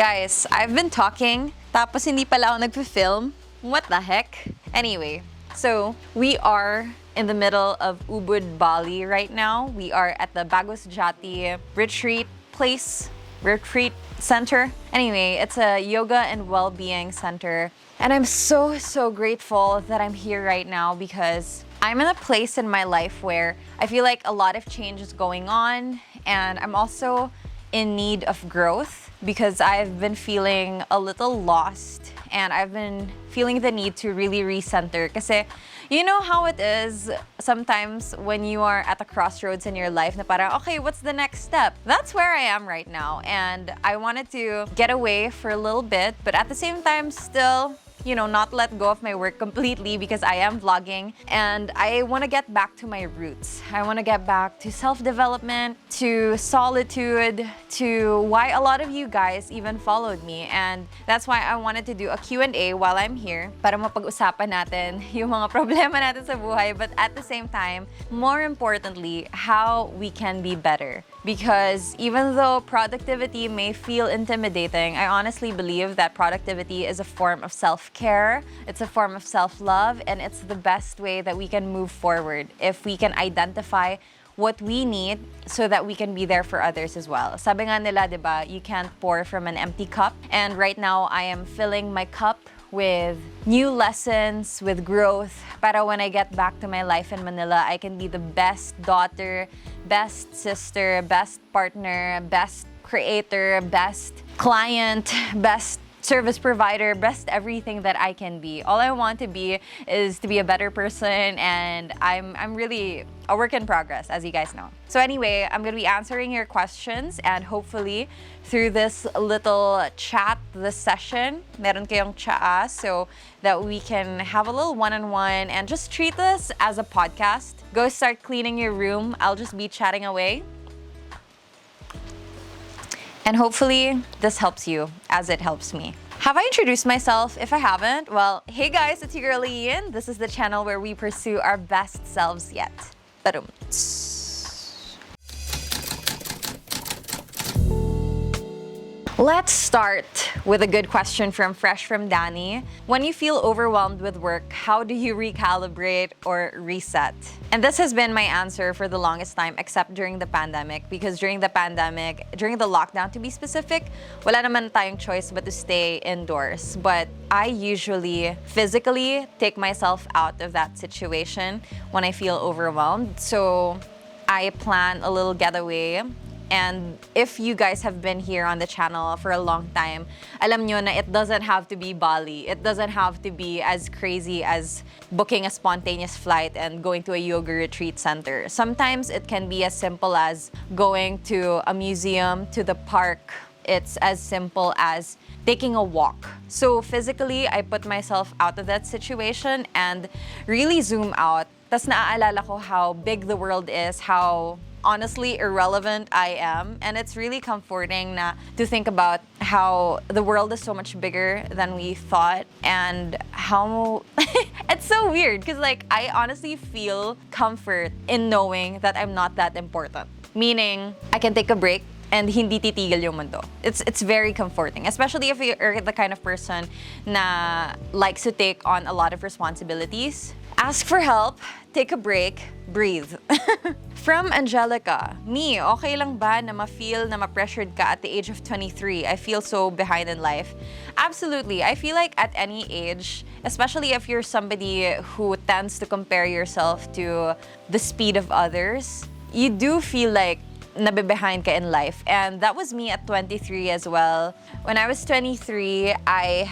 Guys, I've been talking, tapos hindi pala ako nagfi-film. What the heck? Anyway, so we are in the middle of Ubud, Bali right now. We are at the Bagos Jati retreat center. Anyway, it's a yoga and well-being center. And I'm so grateful that I'm here right now because I'm in a place in my life where I feel like a lot of change is going on, and I'm also in need of growth because I've been feeling a little lost and I've been feeling the need to really recenter. Kasi you know how it is sometimes when you are at a crossroads in your life na parang, okay, what's the next step? That's where I am right now, and I wanted to get away for a little bit, but at the same time still, you know, not let go of my work completely because I am vlogging and I want to get back to my roots. I want to get back to self-development, to solitude, to why a lot of you guys even followed me, and that's why I wanted to do a Q&A while I'm here para mapag-usapan natin yung mga problema natin sa buhay, but at the same time, more importantly, how we can be better. Because even though productivity may feel intimidating, I honestly believe that productivity is a form of self-care, it's a form of self-love, and it's the best way that we can move forward if we can identify what we need so that we can be there for others as well. Sabi nga nila, diba, you can't pour from an empty cup. And right now, I am filling my cup with new lessons, with growth, para when I get back to my life in Manila, I can be the best daughter, best sister, best partner, best creator, best client, best service provider, best everything that I can be. All I want to be is to be a better person, and I'm really a work in progress, as you guys know. So anyway, I'm gonna be answering your questions, and hopefully through this little chat, this session, meron kayong tsaa so that we can have a little one-on-one and just treat this as a podcast. Go start cleaning your room. I'll just be chatting away. And hopefully, this helps you as it helps me. Have I introduced myself? If I haven't, well, hey guys, it's your girl Ian. This is the channel where we pursue our best selves yet. Badum. Let's start with a good question from Fresh from Danny. When you feel overwhelmed with work, how do you recalibrate or reset? And this has been my answer for the longest time, except during the pandemic, because during the lockdown to be specific, wala naman tayong choice but to stay indoors. But I usually physically take myself out of that situation when I feel overwhelmed. So I plan a little getaway. And if you guys have been here on the channel for a long time, alam nyo na it doesn't have to be Bali. It doesn't have to be as crazy as booking a spontaneous flight and going to a yoga retreat center. Sometimes it can be as simple as going to a museum, to the park. It's as simple as taking a walk. So physically, I put myself out of that situation and really zoom out. Tas naaalala ko how big the world is, how honestly irrelevant I am, and it's really comforting to think about how the world is so much bigger than we thought, and how it's so weird because like I honestly feel comfort in knowing that I'm not that important, meaning I can take a break and hindi titigil yung mundo. It's very comforting, especially if you're the kind of person na likes to take on a lot of responsibilities. Ask for help, take a break, breathe. From Angelica, me, okay lang ba na ma-feel na ma-pressured ka at the age of 23? I feel so behind in life. Absolutely. I feel like at any age, especially if you're somebody who tends to compare yourself to the speed of others, you do feel like nabibehind ka in life. And that was me at 23 as well. When I was 23, I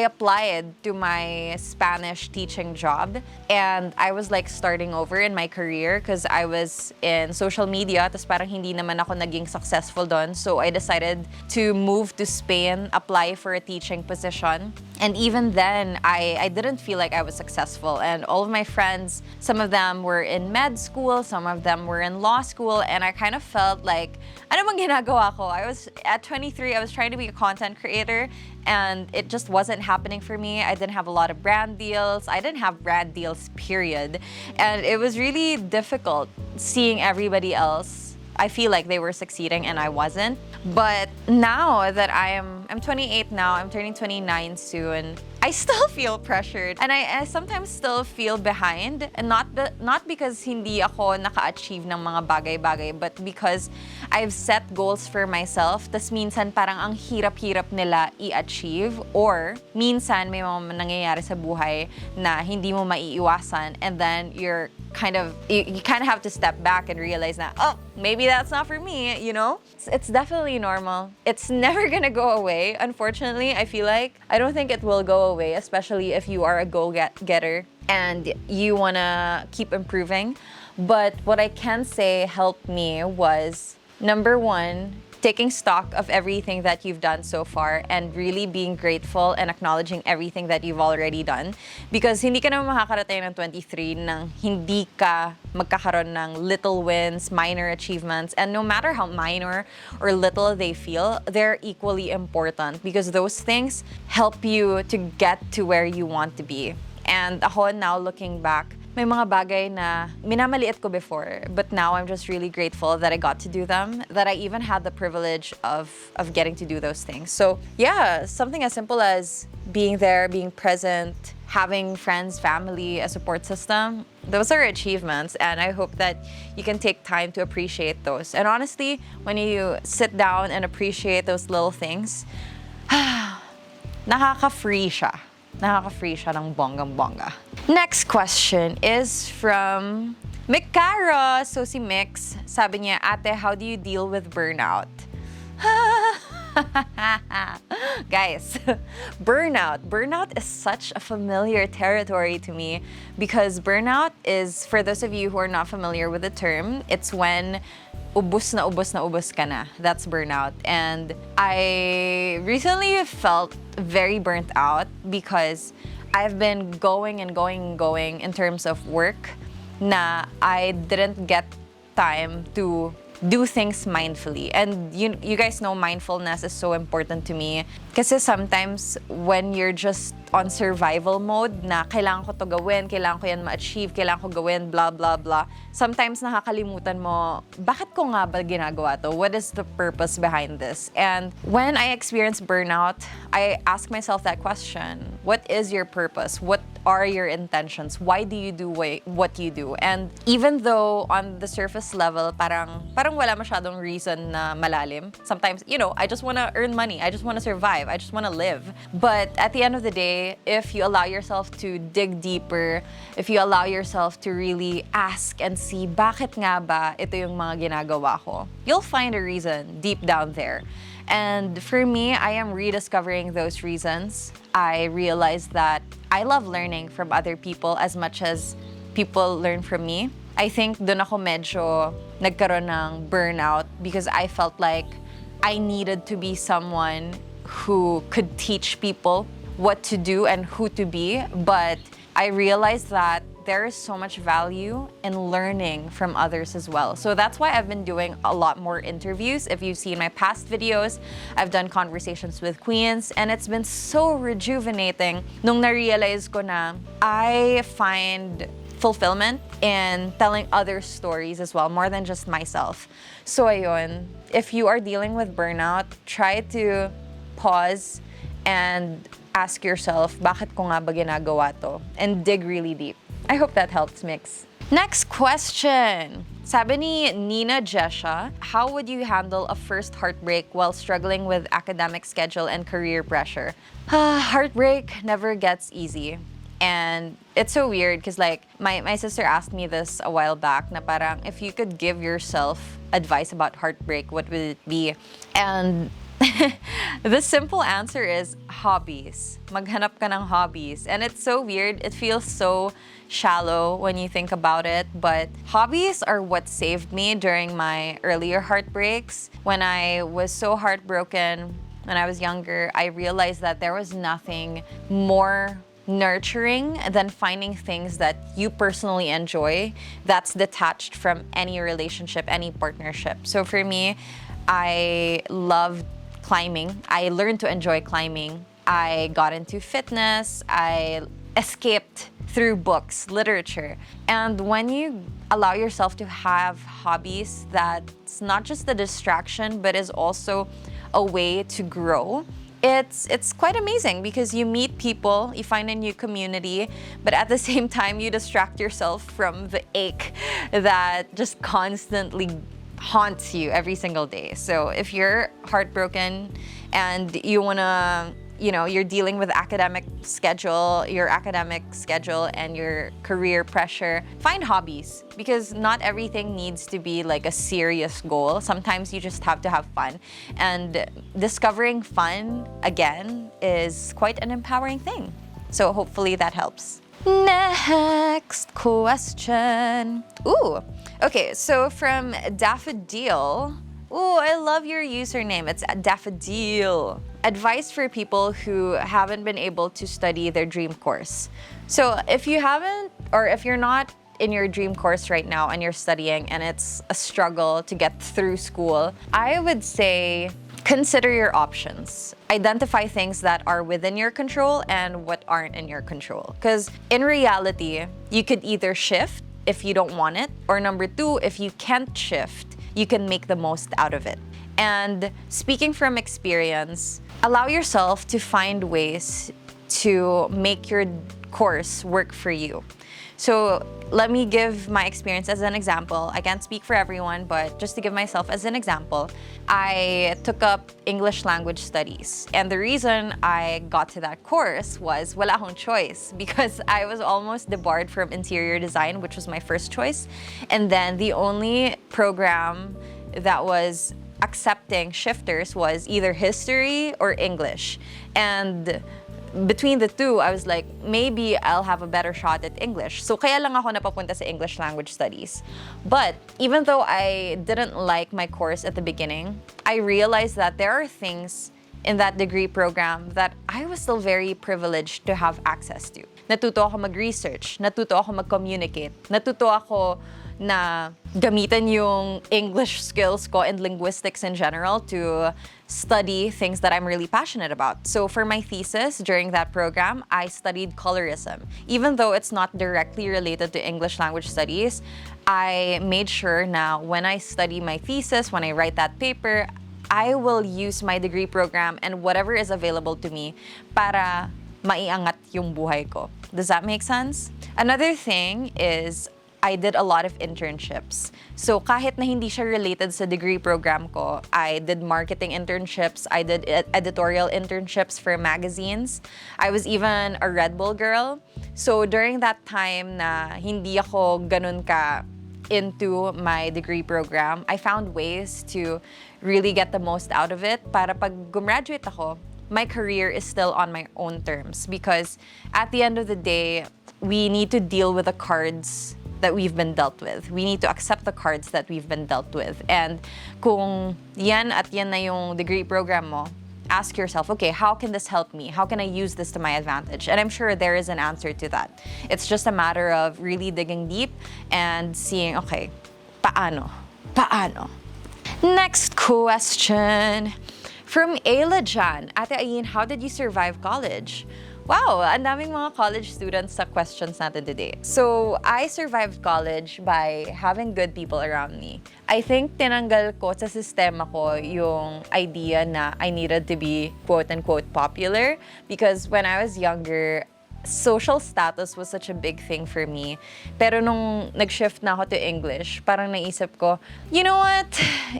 applied to my Spanish teaching job, and I was like starting over in my career because I was in social media, tas parang hindi naman ako naging successful doon. So I decided to move to Spain, apply for a teaching position. And even then, I didn't feel like I was successful. And all of my friends, some of them were in med school, some of them were in law school, and I kind of felt like, ano bang ginagawa ko? At 23, I was trying to be a content creator, and it just wasn't happening for me. I didn't have a lot of brand deals. I didn't have brand deals, period. And it was really difficult seeing everybody else. I feel like they were succeeding and I wasn't. But now that I'm 28 now, I'm turning 29 soon, I still feel pressured. And I sometimes still feel behind. And not because hindi ako naka-achieve ng mga bagay-bagay, but because I've set goals for myself. Tas minsan parang ang hirap-hirap nila i-achieve. Or minsan may mga nangyayari sa buhay na hindi mo maiiwasan. And then you kind of have to step back and realize na, oh, maybe that's not for me, you know? It's definitely normal. It's never gonna go away, unfortunately. I feel like I don't think it will go away, especially if you are a go-getter and you wanna keep improving. But what I can say helped me was, number one, taking stock of everything that you've done so far and really being grateful and acknowledging everything that you've already done. Because hindi ka naman makakarating ng 23 nang hindi ka magkakaroon ng little wins, minor achievements, and no matter how minor or little they feel, they're equally important because those things help you to get to where you want to be. And ako now looking back, may mga bagay na minamaliit ko before, but now I'm just really grateful that I got to do them, that I even had the privilege of getting to do those things. So yeah, something as simple as being there, being present, having friends, family, a support system, those are achievements, and I hope that you can take time to appreciate those. And honestly, when you sit down and appreciate those little things, nakaka-free siya. Nakaka-free siya ng bonggang-bongga. Next question is from Mikara. So si Mix, sabi niya, Ate, how do you deal with burnout? Guys, burnout is such a familiar territory to me because burnout is, for those of you who are not familiar with the term, it's when ubos na ubos ka na. That's burnout. And I recently felt very burnt out because I've been going in terms of work na I didn't get time to do things mindfully. And you guys know mindfulness is so important to me. Kasi sometimes when you're just on survival mode na kailangan ko to gawin, kailangan ko yan ma-achieve, kailangan ko gawin, blah, blah, blah. Sometimes nakakalimutan mo, bakit ko nga ba ginagawa to? What is the purpose behind this? And when I experience burnout, I ask myself that question. What is your purpose? What are your intentions? Why do you do what you do? And even though on the surface level, parang wala masyadong reason na malalim. Sometimes, I just want to earn money. I just want to survive. I just want to live. But at the end of the day, if you allow yourself to dig deeper, if you allow yourself to really ask and see, bakit nga ba ito yung mga ginagawa ko? You'll find a reason deep down there. And for me, I am rediscovering those reasons. I realized that I love learning from other people as much as people learn from me. I think dun ako medyo nagkaroon ng burnout because I felt like I needed to be someone who could teach people what to do and who to be. But I realized that there is so much value in learning from others as well. So that's why I've been doing a lot more interviews. If you've seen my past videos, I've done conversations with queens, and it's been so rejuvenating nung na-realize ko na I find fulfillment in telling other stories as well, more than just myself. So ayun, if you are dealing with burnout, try to pause and ask yourself, bakit ko nga ba ginagawa to? And dig really deep. I hope that helps, Mix. Next question. Sabi ni Nina Jesha, how would you handle a first heartbreak while struggling with academic schedule and career pressure? Heartbreak never gets easy. And it's so weird because my sister asked me this a while back na parang if you could give yourself advice about heartbreak, what would it be? And the simple answer is hobbies. Maghanap ka ng hobbies. And it's so weird. It feels so shallow when you think about it. But hobbies are what saved me during my earlier heartbreaks. When I was so heartbroken when I was younger, I realized that there was nothing more nurturing than finding things that you personally enjoy that's detached from any relationship, any partnership. So for me, I loved climbing. I learned to enjoy climbing. I got into fitness. I escaped through books, literature. And when you allow yourself to have hobbies that's not just a distraction, but is also a way to grow, it's quite amazing because you meet people, you find a new community, but at the same time, you distract yourself from the ache that just constantly haunts you every single day. So if you're heartbroken and you wanna, you're dealing with your academic schedule and your career pressure, find hobbies because not everything needs to be like a serious goal. Sometimes you just have to have fun. And discovering fun again is quite an empowering thing. So hopefully that helps. Next question. Ooh, okay, so from Daffodil. Ooh, I love your username. It's Daffodil. Advice for people who haven't been able to study their dream course. So if you haven't, or if you're not in your dream course right now and you're studying and it's a struggle to get through school, I would say consider your options. Identify things that are within your control and what aren't in your control. Because in reality, you could either shift if you don't want it, or number two, if you can't shift, you can make the most out of it. And speaking from experience, allow yourself to find ways to make your course work for you. So let me give my experience as an example. I can't speak for everyone, but just to give myself as an example, I took up English language studies. And the reason I got to that course was wala akong choice because I was almost debarred from interior design, which was my first choice. And then the only program that was accepting shifters was either history or English. And between the two, I was like, maybe I'll have a better shot at English. So kaya lang ako napapunta sa English language studies. But even though I didn't like my course at the beginning, I realized that there are things in that degree program that I was still very privileged to have access to. Natuto ako mag-research, natuto ako mag-communicate, natuto ako na gamitan yung English skills ko and linguistics in general to study things that I'm really passionate about. So for my thesis during that program, I studied colorism. Even though it's not directly related to English language studies, I made sure na when I study my thesis, when I write that paper, I will use my degree program and whatever is available to me para maiangat yung buhay ko. Does that make sense? Another thing is I did a lot of internships. So kahit na hindi siya related sa degree program ko, I did marketing internships, I did editorial internships for magazines. I was even a Red Bull girl. So during that time na hindi ako ganun ka into my degree program, I found ways to really get the most out of it para pag gumraduate ako, my career is still on my own terms. Because at the end of the day, we need to deal with the cards that we've been dealt with. We need to accept the cards that we've been dealt with. And kung yan at yan na yung degree program mo, ask yourself, okay, how can this help me? How can I use this to my advantage? And I'm sure there is an answer to that. It's just a matter of really digging deep and seeing, okay, paano? Paano? Next question. From Ayla Jan, Ate Ayin, how did you survive college? Wow, ang daming mga college students sa questions natin today. So, I survived college by having good people around me. I think tinanggal ko sa sistema ko yung idea na I needed to be quote-unquote popular because when I was younger, social status was such a big thing for me. Pero nung nag-shift na ako to English, parang naisip ko, you know what?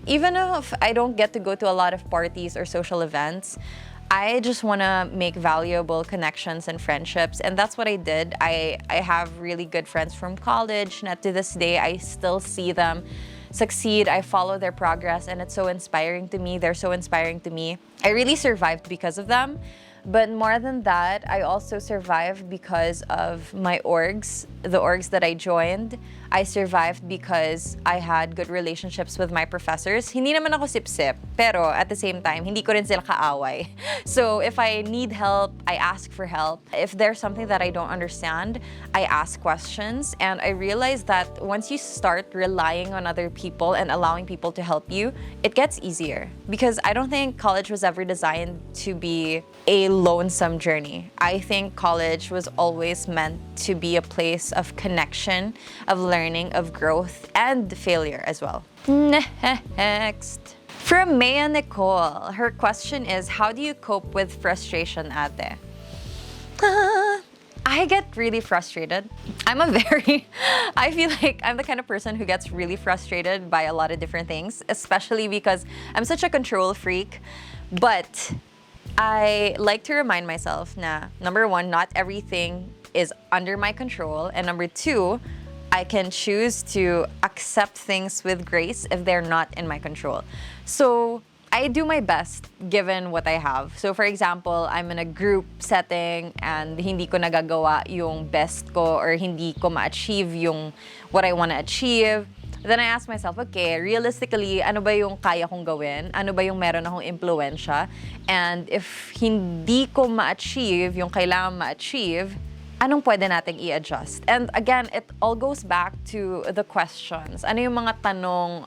Even if I don't get to go to a lot of parties or social events, I just want to make valuable connections and friendships, and that's what I did. I have really good friends from college, and to this day, I still see them succeed. I follow their progress, and it's so inspiring to me. They're so inspiring to me. I really survived because of them. But more than that, I also survived because of my orgs, the orgs that I joined. I survived because I had good relationships with my professors. Hindi naman ako sip-sip, pero at the same time, hindi ko rin sila kaaway. So if I need help, I ask for help. If there's something that I don't understand, I ask questions. And I realized that once you start relying on other people and allowing people to help you, it gets easier. Because I don't think college was ever designed to be a lonesome journey. I think college was always meant to be a place of connection, of learning, of growth, and failure as well. Next. From Maya Nicole, her question is, how do you cope with frustration, ate? I get really frustrated. I feel like I'm the kind of person who gets really frustrated by a lot of different things, especially because I'm such a control freak. But I like to remind myself na, number one, not everything is under my control. And number two, I can choose to accept things with grace if they're not in my control. So I do my best given what I have. So for example, I'm in a group setting and hindi ko nagagawa yung best ko or hindi ko ma-achieve yung what I want to achieve. Then I ask myself, okay, realistically, ano ba yung kaya kong gawin? Ano ba yung meron akong impluwensya? And if hindi ko ma-achieve yung kailangan ma-achieve, anong pwede nating i-adjust? And again, it all goes back to the questions. Ano yung mga tanong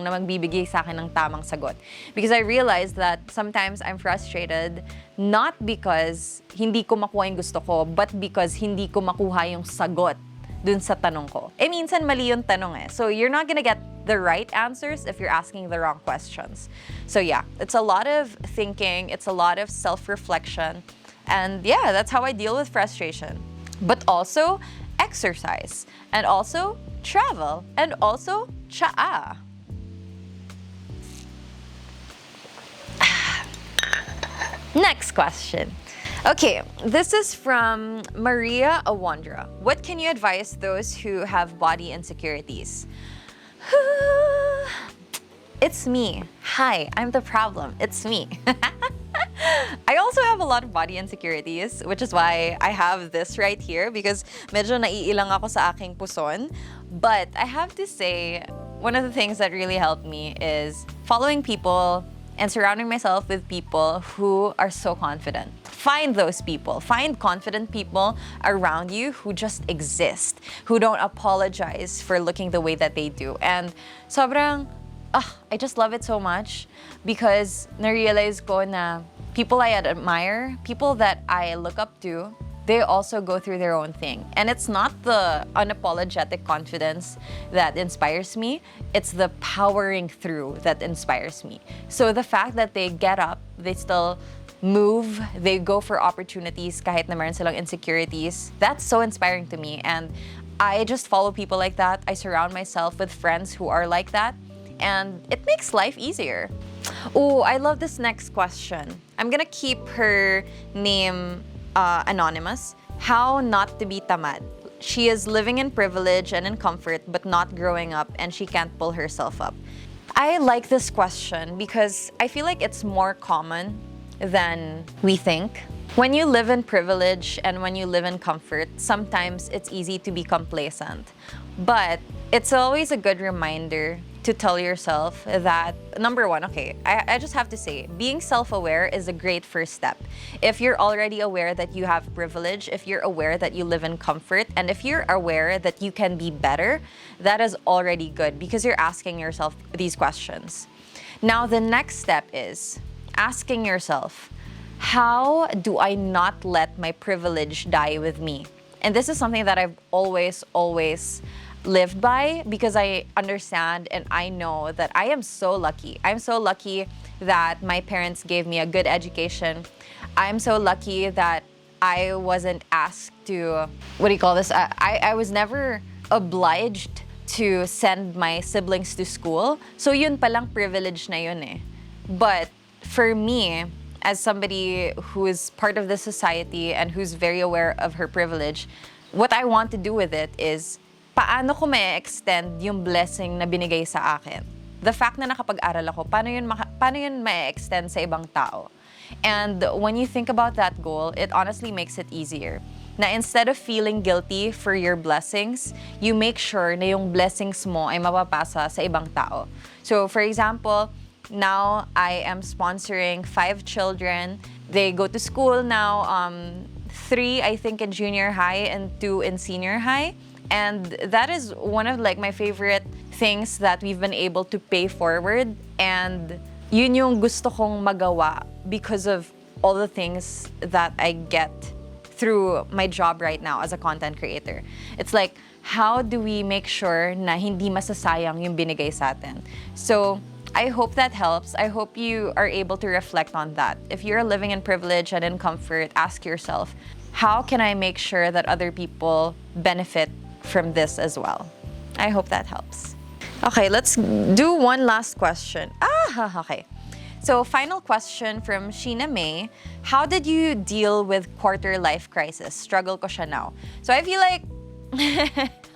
na magbibigay sa akin ng tamang sagot? Because I realized that sometimes I'm frustrated not because hindi ko makuha yung gusto ko, but because hindi ko makuha yung sagot dun sa tanong ko. Minsan mali yung tanong eh. So you're not gonna get the right answers if you're asking the wrong questions. So yeah, it's a lot of thinking, it's a lot of self-reflection. And yeah, that's how I deal with frustration. But also exercise, and also travel, and also tsaa. Next question. Okay, this is from Maria Awandra. What can you advise those who have body insecurities? It's me. Hi, I'm the problem. It's me. I also have a lot of body insecurities, which is why I have this right here because medyo naiilang ako sa aking puson. But I have to say, one of the things that really helped me is following people and surrounding myself with people who are so confident. Find those people. Find confident people around you who just exist, who don't apologize for looking the way that they do. And sobrang, I just love it so much because na-realize ko na people I admire, people that I look up to, they also go through their own thing. And it's not the unapologetic confidence that inspires me, it's the powering through that inspires me. So the fact that they get up, they still move, they go for opportunities kahit na meron silang insecurities, that's so inspiring to me. And I just follow people like that. I surround myself with friends who are like that. And it makes life easier. Oh, I love this next question. I'm gonna keep her name anonymous. How not to be tamad. She is living in privilege and in comfort, but not growing up, and she can't pull herself up. I like this question because I feel like it's more common than we think. When you live in privilege and when you live in comfort, sometimes it's easy to be complacent. But it's always a good reminder to tell yourself that, number one, okay, I just have to say, being self-aware is a great first step. If you're already aware that you have privilege, if you're aware that you live in comfort, and if you're aware that you can be better, that is already good because you're asking yourself these questions. Now, the next step is asking yourself, how do I not let my privilege die with me? And this is something that I've always lived by because I understand and I know that I am so lucky. I'm so lucky that my parents gave me a good education. I'm so lucky that I wasn't asked to, I was never obliged to send my siblings to school. So yun palang privilege na yun eh. But for me, as somebody who is part of the society and who's very aware of her privilege, what I want to do with it is paano ko ma-extend yung blessing na binigay sa akin. The fact na nakapag-aral ako, paano yun ma-extend sa ibang tao? And when you think about that goal, it honestly makes it easier. Na instead of feeling guilty for your blessings, you make sure na yung blessings mo ay mapapasa sa ibang tao. So for example, now I am sponsoring 5 children. They go to school now, 3 I think in junior high and 2 in senior high. And that is one of my favorite things that we've been able to pay forward. And yun yung gusto kong magawa because of all the things that I get through my job right now as a content creator. It's like, how do we make sure na hindi masasayang yung binigay sa atin? So, I hope that helps. I hope you are able to reflect on that. If you're living in privilege and in comfort, ask yourself, how can I make sure that other people benefit from this as well? I hope that helps. Okay, let's do one last question. Okay. So, final question from Sheena May. How did you deal with quarter life crisis? Struggle ko siya now. So, I feel like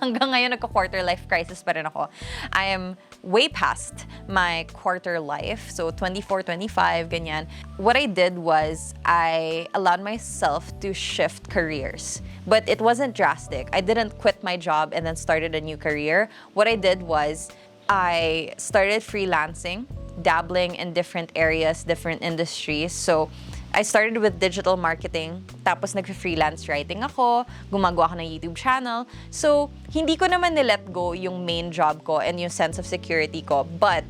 hanggang ngayon nagka-quarter life crisis pa rin ako. I am way past my quarter life. So, 24, 25, ganyan. What I did was I allowed myself to shift careers. But it wasn't drastic. I didn't quit my job and then started a new career. What I did was I started freelancing, dabbling in different areas, different industries. So, I started with digital marketing, tapos nag-freelance writing ako, gumagawa ako ng YouTube channel. So, hindi ko naman nilet go yung main job ko and yung sense of security ko, but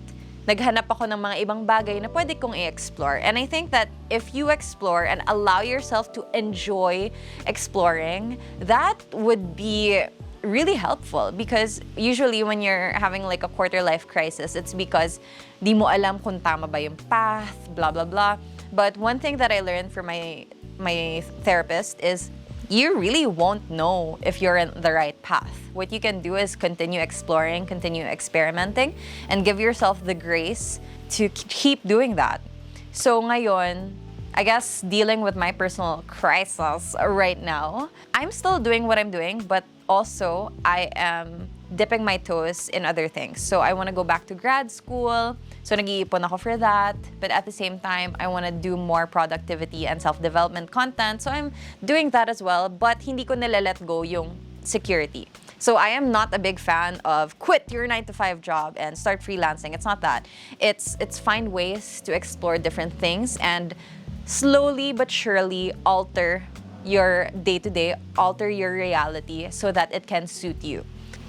naghanap ako ng mga ibang bagay na pwede kong i-explore. And I think that if you explore and allow yourself to enjoy exploring, that would be really helpful, because usually when you're having like a quarter life crisis, it's because di mo alam kung tama ba yung path, blah, blah, blah. But one thing that I learned from my therapist is you really won't know if you're in the right path. What you can do is continue exploring, continue experimenting, and give yourself the grace to keep doing that. So ngayon, I guess dealing with my personal crisis right now, I'm still doing what I'm doing, but also I am dipping my toes in other things. So I want to go back to grad school. So nag-iipon ako for that. But at the same time, I want to do more productivity and self-development content. So I'm doing that as well. But hindi ko nila-let go yung security. So I am not a big fan of quit your 9-to-5 job and start freelancing. It's not that. It's find ways to explore different things and slowly but surely alter your day-to-day, alter your reality so that it can suit you.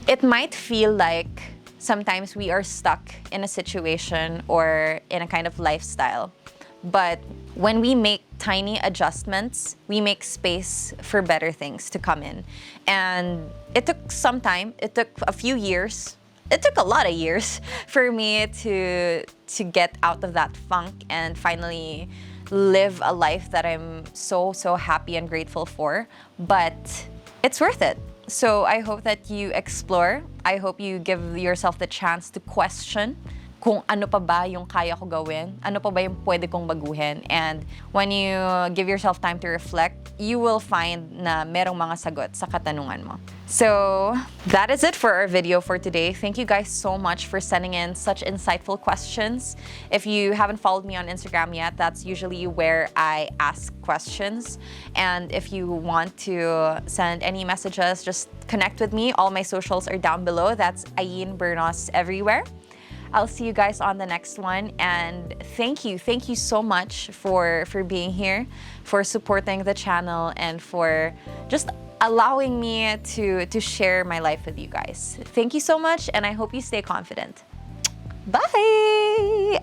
It might feel like sometimes we are stuck in a situation or in a kind of lifestyle. But when we make tiny adjustments, we make space for better things to come in. And it took some time. It took a few years. It took a lot of years for me to get out of that funk and finally live a life that I'm so happy and grateful for. But it's worth it. So I hope that you explore. I hope you give yourself the chance to question kung ano pa ba yung kaya ko gawin, ano pa ba yung pwede kong baguhin. And when you give yourself time to reflect, you will find na merong mga sagot sa katanungan mo. So that is it for our video for today. Thank you guys so much for sending in such insightful questions. If you haven't followed me on Instagram yet, that's usually where I ask questions. And if you want to send any messages, just connect with me. All my socials are down below. That's ayn bernos everywhere. I'll see you guys on the next one, and thank you so much for being here, for supporting the channel, and for just allowing me to share my life with you guys. Thank you so much, and I hope you stay confident. Bye!